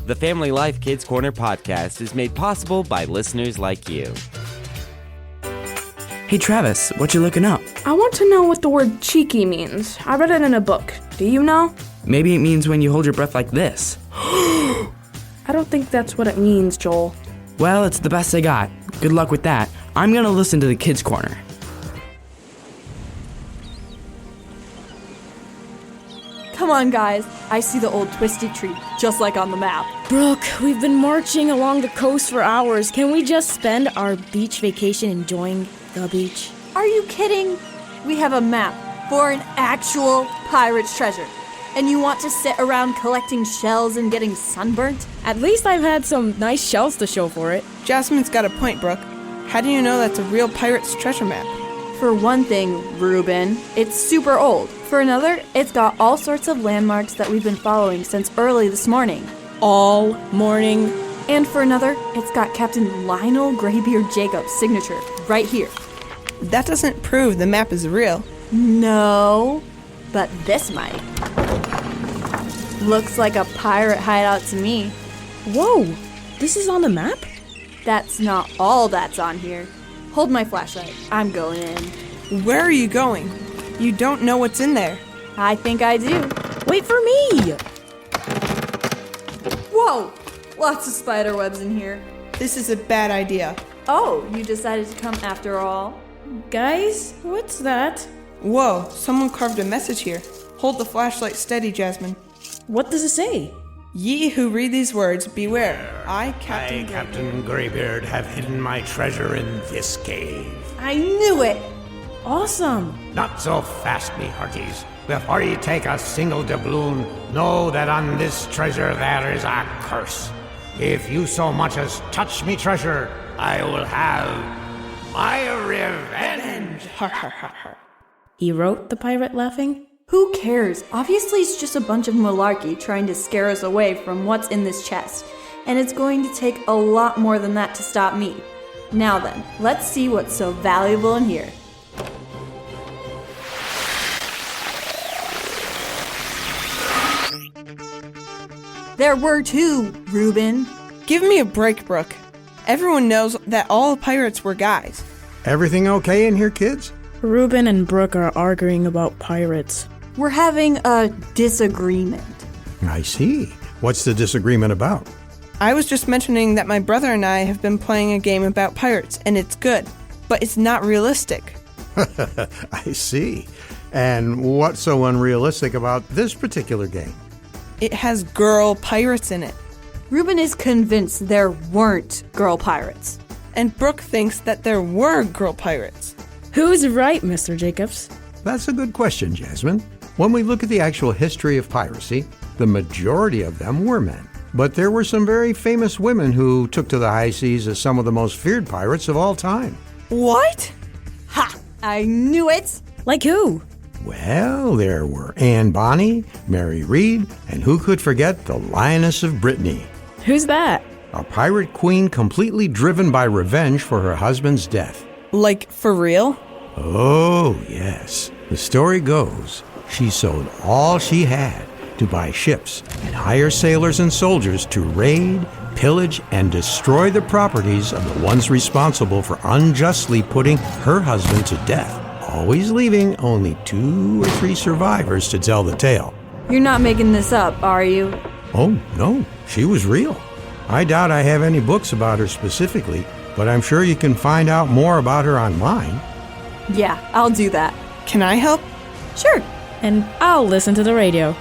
The Family Life Kids Corner podcast is made possible by listeners like you. Hey Travis, what you looking up? I want to know what the word cheeky means. I read it in a book. Do you know? Maybe it means when you hold your breath like this. I don't think that's what it means, Joel. Well, it's the best I got. Good luck with that. I'm gonna listen to the Kids Corner. Come on, guys. I see the old twisty tree, just like on the map. Brooke, we've been marching along the coast for hours. Can we just spend our beach vacation enjoying the beach? Are you kidding? We have a map for an actual pirate's treasure. And you want to sit around collecting shells and getting sunburnt? At least I've had some nice shells to show for it. Jasmine's got a point, Brooke. How do you know that's a real pirate's treasure map? For one thing, Reuben, it's super old. For another, it's got all sorts of landmarks that we've been following since early this morning. All morning. And for another, it's got Captain Lionel Graybeard Jacobs' signature right here. That doesn't prove the map is real. No, but this might. Looks like a pirate hideout to me. Whoa, this is on the map? That's not all that's on here. Hold my flashlight. I'm going in. Where are you going? You don't know what's in there. I think I do. Wait for me! Whoa! Lots of spider webs in here. This is a bad idea. Oh, you decided to come after all? Guys, what's that? Whoa, someone carved a message here. Hold the flashlight steady, Jasmine. What does it say? Ye who read these words, beware. I, Captain Graybeard, have hidden my treasure in this cave. I knew it! Awesome! Not so fast, me hearties. Before ye take a single doubloon, know that on this treasure there is a curse. If you so much as touch me treasure, I will have my revenge. Har har har har. He wrote the pirate laughing? Who cares? Obviously it's just a bunch of malarkey trying to scare us away from what's in this chest. And it's going to take a lot more than that to stop me. Now then, let's see what's so valuable in here. There were two, Reuben. Give me a break, Brooke. Everyone knows that all pirates were guys. Everything okay in here, kids? Reuben and Brooke are arguing about pirates. We're having a disagreement. I see. What's the disagreement about? I was just mentioning that my brother and I have been playing a game about pirates, and it's good, but it's not realistic. I see. And what's so unrealistic about this particular game? It has girl pirates in it. Reuben is convinced there weren't girl pirates. And Brooke thinks that there were girl pirates. Who's right, Mr. Jacobs? That's a good question, Jasmine. When we look at the actual history of piracy, the majority of them were men. But there were some very famous women who took to the high seas as some of the most feared pirates of all time. What? Ha! I knew it! Like who? Well, there were Anne Bonny, Mary Read, and who could forget the Lioness of Brittany? Who's that? A pirate queen completely driven by revenge for her husband's death. Like, for real? Oh, yes. The story goes, she sold all she had to buy ships and hire sailors and soldiers to raid, pillage, and destroy the properties of the ones responsible for unjustly putting her husband to death, always leaving only 2 or 3 survivors to tell the tale. You're not making this up, are you? Oh, no, she was real. I doubt I have any books about her specifically, but I'm sure you can find out more about her online. Yeah, I'll do that. Can I help? Sure. And I'll listen to the radio.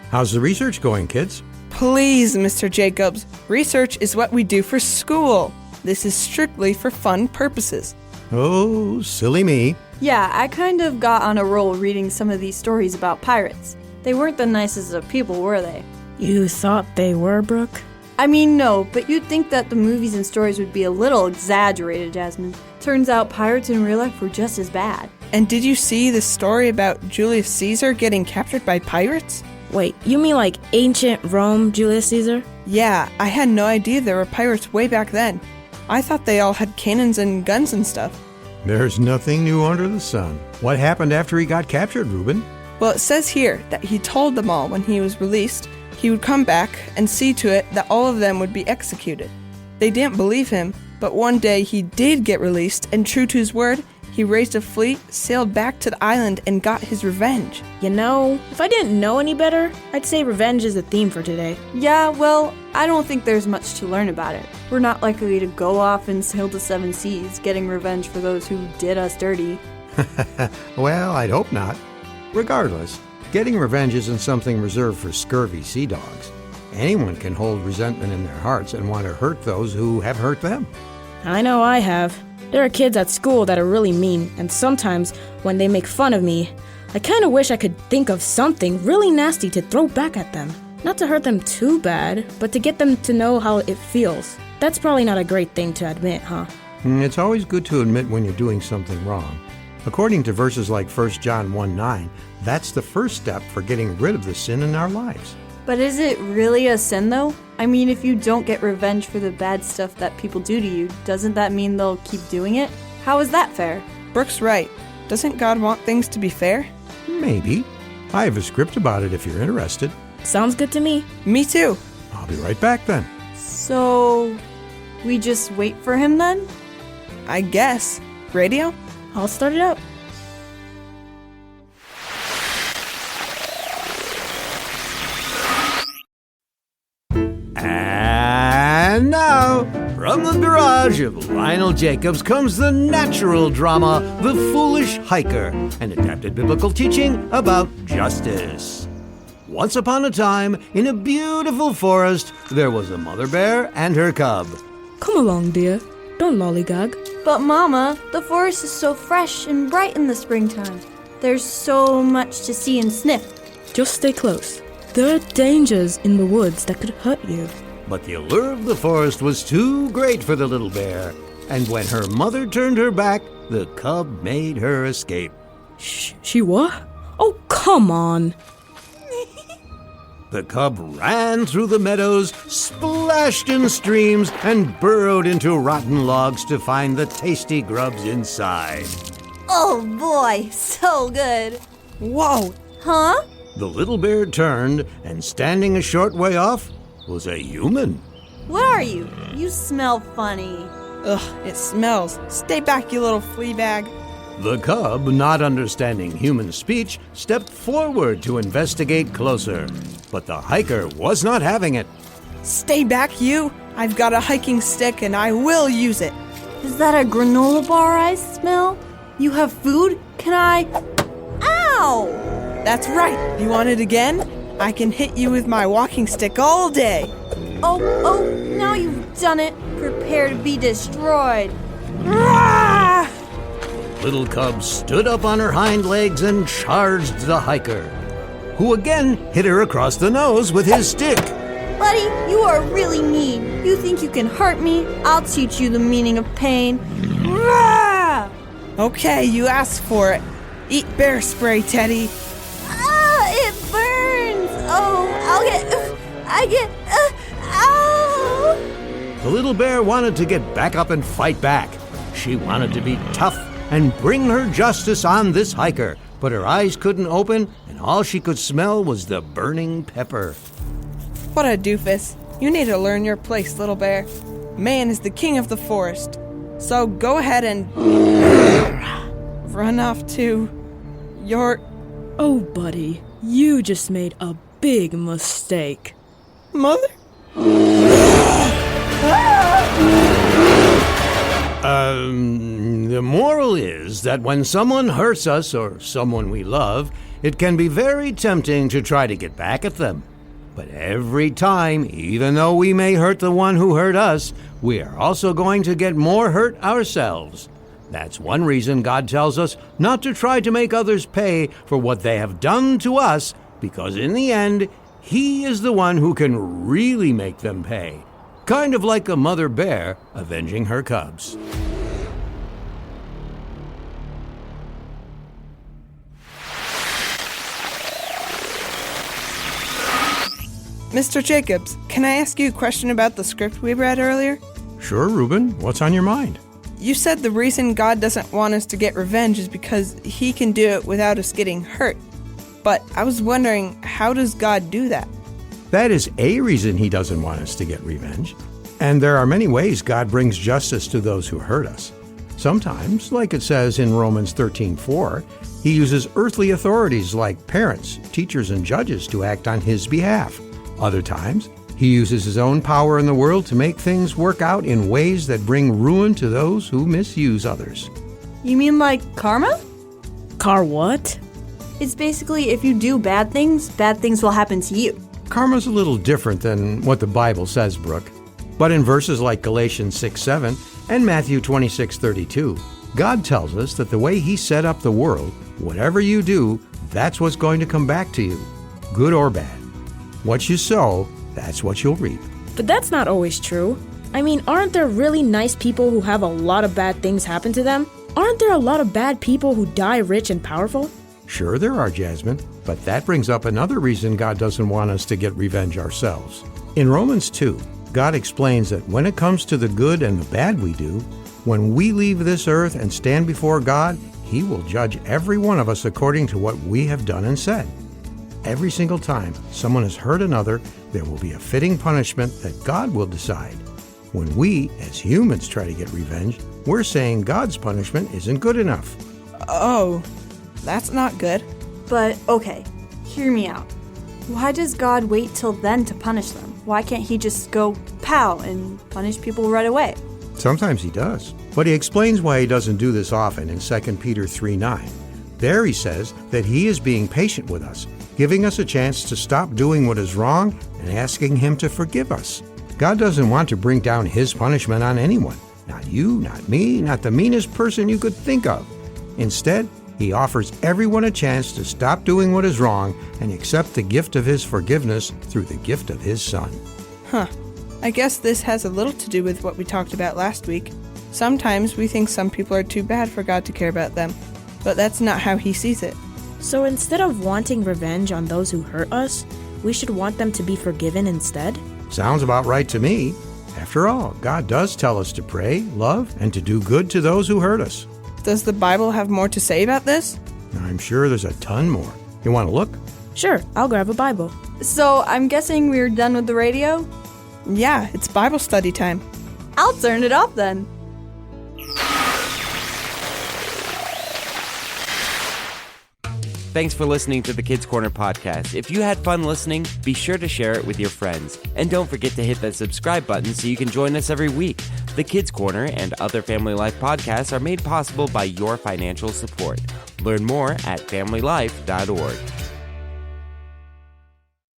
How's the research going, kids? Please, Mr. Jacobs. Research is what we do for school. This is strictly for fun purposes. Oh, silly me. Yeah, I kind of got on a roll reading some of these stories about pirates. They weren't the nicest of people, were they? You thought they were, Brooke? I mean, no, but you'd think that the movies and stories would be a little exaggerated, Jasmine. Turns out pirates in real life were just as bad. And did you see the story about Julius Caesar getting captured by pirates? Wait, you mean like ancient Rome, Julius Caesar? Yeah, I had no idea there were pirates way back then. I thought they all had cannons and guns and stuff. There's nothing new under the sun. What happened after he got captured, Reuben? Well, it says here that he told them all when he was released he would come back and see to it that all of them would be executed. They didn't believe him, but one day he did get released, and true to his word, he raised a fleet, sailed back to the island, and got his revenge. You know, if I didn't know any better, I'd say revenge is the theme for today. Yeah, well, I don't think there's much to learn about it. We're not likely to go off and sail the 7 seas, getting revenge for those who did us dirty. Well, I'd hope not. Regardless, getting revenge isn't something reserved for scurvy sea dogs. Anyone can hold resentment in their hearts and want to hurt those who have hurt them. I know I have. There are kids at school that are really mean, and sometimes when they make fun of me, I kind of wish I could think of something really nasty to throw back at them. Not to hurt them too bad, but to get them to know how it feels. That's probably not a great thing to admit, huh? It's always good to admit when you're doing something wrong. According to verses like 1 John 1:9, that's the first step for getting rid of the sin in our lives. But is it really a sin, though? I mean, if you don't get revenge for the bad stuff that people do to you, doesn't that mean they'll keep doing it? How is that fair? Brooke's right. Doesn't God want things to be fair? Maybe. I have a script about it if you're interested. Sounds good to me. Me too. I'll be right back then. So, we just wait for him then? I guess. Radio? I'll start it up. And now, from the garage of Lionel Jacobs comes the natural drama, The Foolish Hiker, an adapted biblical teaching about justice. Once upon a time, in a beautiful forest, there was a mother bear and her cub. Come along, dear. Don't lollygag. But Mama, the forest is so fresh and bright in the springtime. There's so much to see and sniff. Just stay close. There are dangers in the woods that could hurt you. But the allure of the forest was too great for the little bear, and when her mother turned her back, the cub made her escape. She what? Oh, come on. The cub ran through the meadows, splashed in streams, and burrowed into rotten logs to find the tasty grubs inside. Oh boy, so good. Whoa! Huh? The little bear turned, and standing a short way off was a human. What are you? You smell funny. Ugh, it smells. Stay back, you little flea bag. The cub, not understanding human speech, stepped forward to investigate closer. But the hiker was not having it. Stay back, you. I've got a hiking stick and I will use it. Is that a granola bar I smell? You have food? Can I? Ow! That's right. You want it again? I can hit you with my walking stick all day. Oh, now you've done it. Prepare to be destroyed. Ah! Little cub stood up on her hind legs and charged the hiker, who again hit her across the nose with his stick. Buddy, you are really mean. You think you can hurt me? I'll teach you the meaning of pain. Ah! Okay, you asked for it. Eat bear spray, Teddy. Ah, it burns. Oh, ow! The little bear wanted to get back up and fight back. She wanted to be tough and bring her justice on this hiker, but her eyes couldn't open, and all she could smell was the burning pepper. What a doofus. You need to learn your place, little bear. Man is the king of the forest. So go ahead and run off to your... Oh, buddy, you just made a big mistake. mother? The moral is that when someone hurts us or someone we love, it can be very tempting to try to get back at them. But every time, even though we may hurt the one who hurt us, we are also going to get more hurt ourselves. That's one reason God tells us not to try to make others pay for what they have done to us, because in the end, He is the one who can really make them pay. Kind of like a mother bear avenging her cubs. Mr. Jacobs, can I ask you a question about the script we read earlier? Sure, Reuben. What's on your mind? You said the reason God doesn't want us to get revenge is because he can do it without us getting hurt. But I was wondering, how does God do that? That is a reason he doesn't want us to get revenge. And there are many ways God brings justice to those who hurt us. Sometimes, like it says in Romans 13:4, he uses earthly authorities like parents, teachers, and judges to act on his behalf. Other times, he uses his own power in the world to make things work out in ways that bring ruin to those who misuse others. You mean like karma? Car what? It's basically if you do bad things will happen to you. Karma's a little different than what the Bible says, Brooke. But in verses like Galatians 6:7 and Matthew 26:32, God tells us that the way he set up the world, whatever you do, that's what's going to come back to you, good or bad. What you sow, that's what you'll reap. But that's not always true. I mean, aren't there really nice people who have a lot of bad things happen to them? Aren't there a lot of bad people who die rich and powerful? Sure there are, Jasmine, but that brings up another reason God doesn't want us to get revenge ourselves. In Romans 2, God explains that when it comes to the good and the bad we do, when we leave this earth and stand before God, he will judge every one of us according to what we have done and said. Every single time someone has hurt another, there will be a fitting punishment that God will decide. When we, as humans, try to get revenge, we're saying God's punishment isn't good enough. Oh, that's not good. But okay, hear me out. Why does God wait till then to punish them? Why can't he just go pow and punish people right away? Sometimes he does, but he explains why he doesn't do this often in 2 Peter 3:9. There he says that he is being patient with us, giving us a chance to stop doing what is wrong and asking him to forgive us. God doesn't want to bring down his punishment on anyone. Not you, not me, not the meanest person you could think of. Instead, he offers everyone a chance to stop doing what is wrong and accept the gift of his forgiveness through the gift of his Son. I guess this has a little to do with what we talked about last week. Sometimes we think some people are too bad for God to care about them, but that's not how he sees it. So instead of wanting revenge on those who hurt us, we should want them to be forgiven instead? Sounds about right to me. After all, God does tell us to pray, love, and to do good to those who hurt us. Does the Bible have more to say about this? I'm sure there's a ton more. You want to look? Sure, I'll grab a Bible. So I'm guessing we're done with the radio? Yeah, it's Bible study time. I'll turn it off then. Thanks for listening to the Kids Corner podcast. If you had fun listening, be sure to share it with your friends. And don't forget to hit that subscribe button so you can join us every week. The Kids Corner and other Family Life podcasts are made possible by your financial support. Learn more at familylife.org.